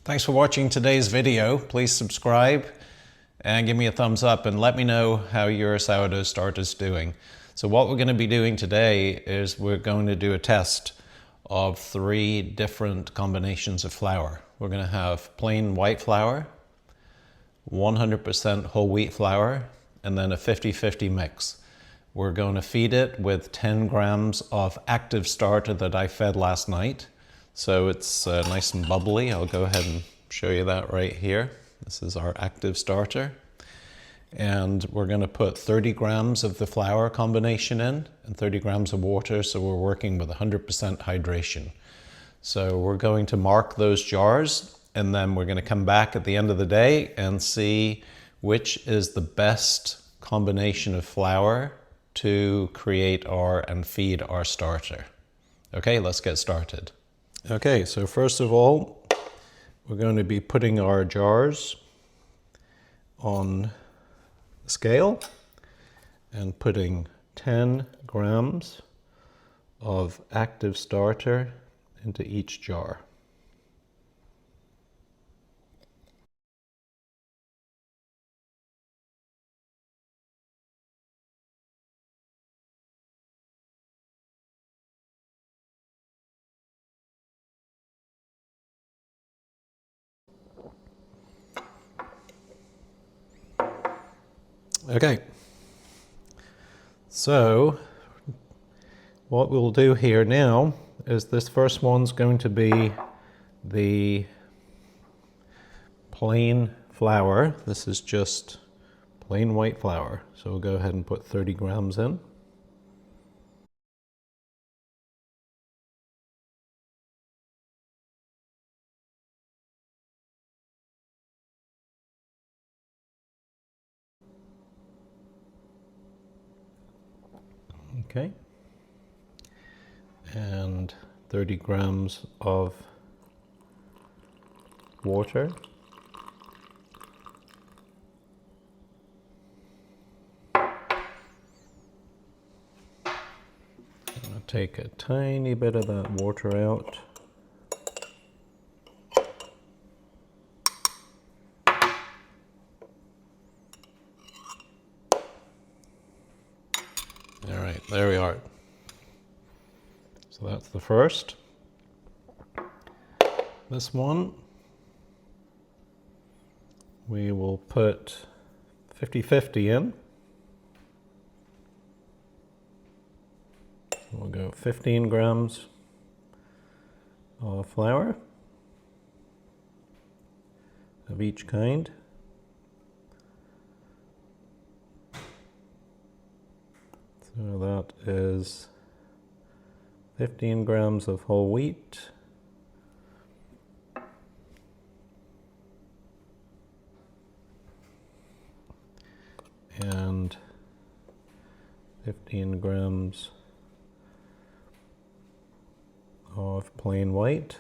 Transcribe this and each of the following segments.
Thanks for watching today's video. Please subscribe and give me a thumbs up and let me know how your sourdough starter is doing. So what we're going to be doing today is we're going to do a test of 3 different combinations of flour. We're going to have plain white flour, 100% whole wheat flour, and then a 50-50 mix. We're going to feed it with 10 grams of active starter that I fed last night. So it's nice and bubbly. I'll go ahead and show you that right here. This is our active starter. And we're going to put 30 grams of the flour combination in and 30 grams of water. So we're working with 100% hydration. So we're going to mark those jars, and then we're going to come back at the end of the day and see which is the best combination of flour to create and feed our starter. Okay, let's get started. Okay, so first of all, we're going to be putting our jars on the scale and putting 10 grams of active starter into each jar. Okay, so what we'll do here now is this first one's going to be the plain flour. This is just plain white flour. So we'll go ahead and put 30 grams in. Okay, and 30 grams of water. I'm going to take a tiny bit of that water out. All right, there we are. So that's the first. This one, we will put 50-50 in. We'll go 15 grams of flour of each kind. So that is 15 grams of whole wheat, and 15 grams of plain white.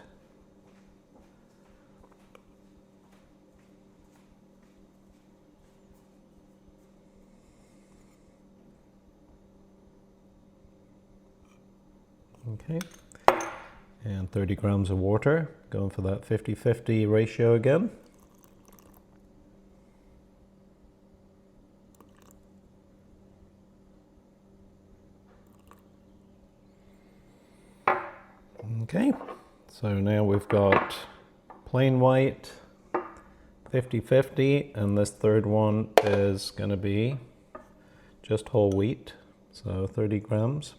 Okay, and 30 grams of water, going for that 50-50 ratio again. Okay, so now we've got plain white, 50-50, and this third one is going to be just whole wheat, so 30 grams.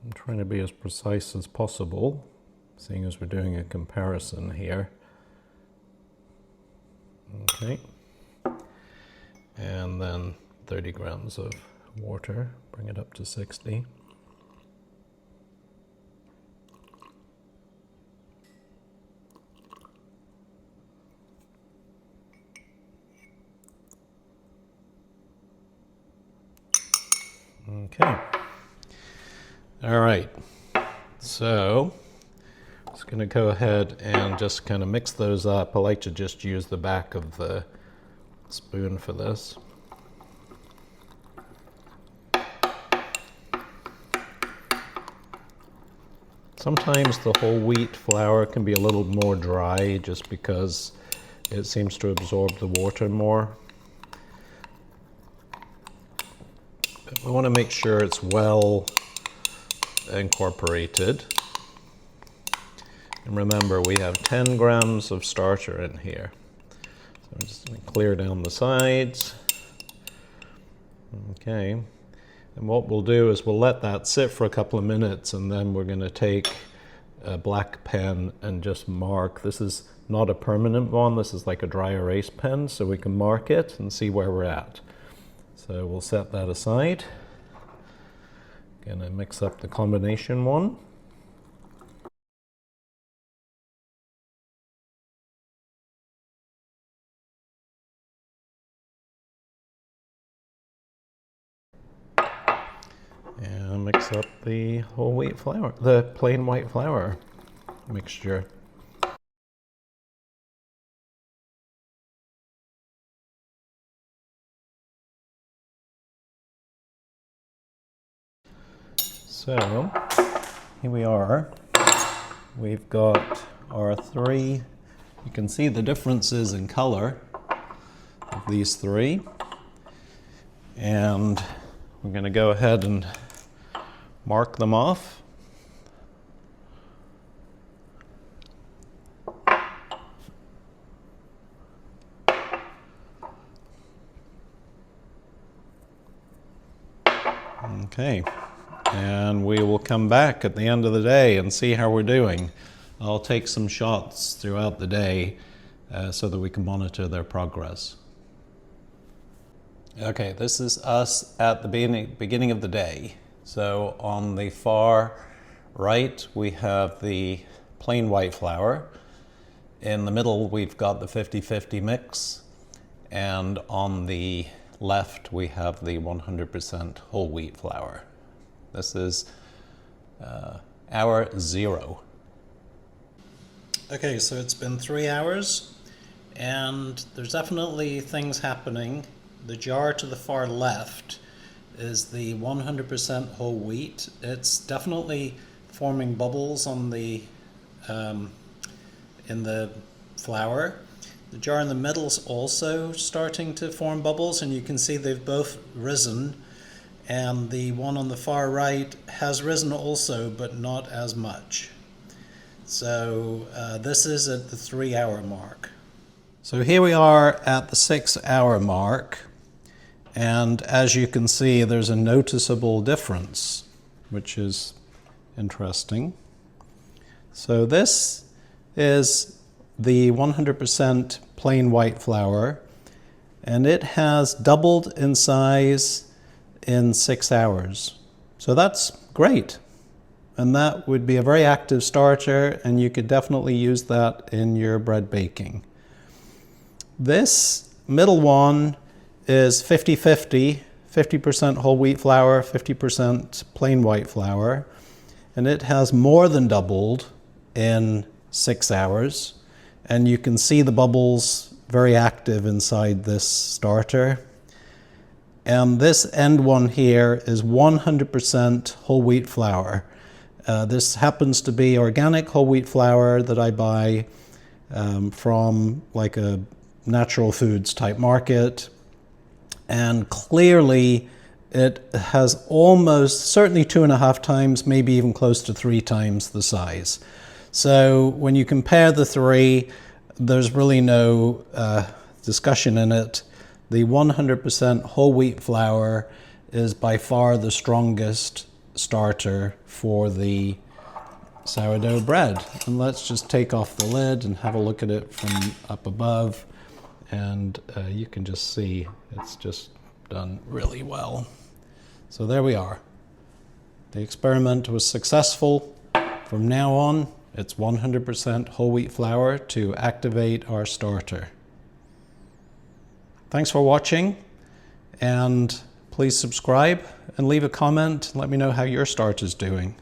I'm trying to be as precise as possible, seeing as we're doing a comparison here. Okay, and then 30 grams of water, bring it up to 60. Okay. All right. So Going to go ahead and just kind of mix those up. I like to just use the back of the spoon for this. Sometimes the whole wheat flour can be a little more dry just because it seems to absorb the water more. But we want to make sure it's well incorporated. And remember, we have 10 grams of starter in here. So I'm just going to clear down the sides. Okay. And what we'll do is we'll let that sit for a couple of minutes, and then we're going to take a black pen and just mark. This is not a permanent one. This is like a dry erase pen, so we can mark it and see where we're at. So we'll set that aside. Going to mix up the combination one. And mix up the whole wheat flour, the plain white flour mixture. So here we are. We've got our three. You can see the differences in color of these three. And we're going to go ahead and mark them off. Okay, and we will come back at the end of the day and see how we're doing. I'll take some shots throughout the day so that we can monitor their progress. Okay, this is us at the beginning of the day. So on the far right, we have the plain white flour. In the middle, we've got the 50-50 mix. And on the left, we have the 100% whole wheat flour. This is hour 0. Okay, so it's been 3 hours, and there's definitely things happening. The jar to the far left is the 100% whole wheat. It's definitely forming bubbles on the in the flour. The jar in the middle is also starting to form bubbles, and you can see they've both risen. And the one on the far right has risen also, but not as much. So this is at the 3-hour mark. So here we are at the 6-hour mark. And as you can see, there's a noticeable difference, which is interesting. So this is the 100% plain white flour, and it has doubled in size in 6 hours. So that's great. And that would be a very active starter, and you could definitely use that in your bread baking. This middle one is 50-50, 50% whole wheat flour, 50% plain white flour, and it has more than doubled in 6 hours. And you can see the bubbles very active inside this starter. And this end one here is 100% whole wheat flour. This happens to be organic whole wheat flour that I buy from like a natural foods type market. And clearly it has almost, certainly 2.5 times, maybe even close to 3 times the size. So when you compare the three, there's really no discussion in it. The 100% whole wheat flour is by far the strongest starter for the sourdough bread. And let's just take off the lid and have a look at it from up above. And you can just see it's just done really well. So there we are. The experiment was successful. From now on, it's 100% whole wheat flour to activate our starter. Thanks for watching, and please subscribe and leave a comment. Let me know how your starter's doing.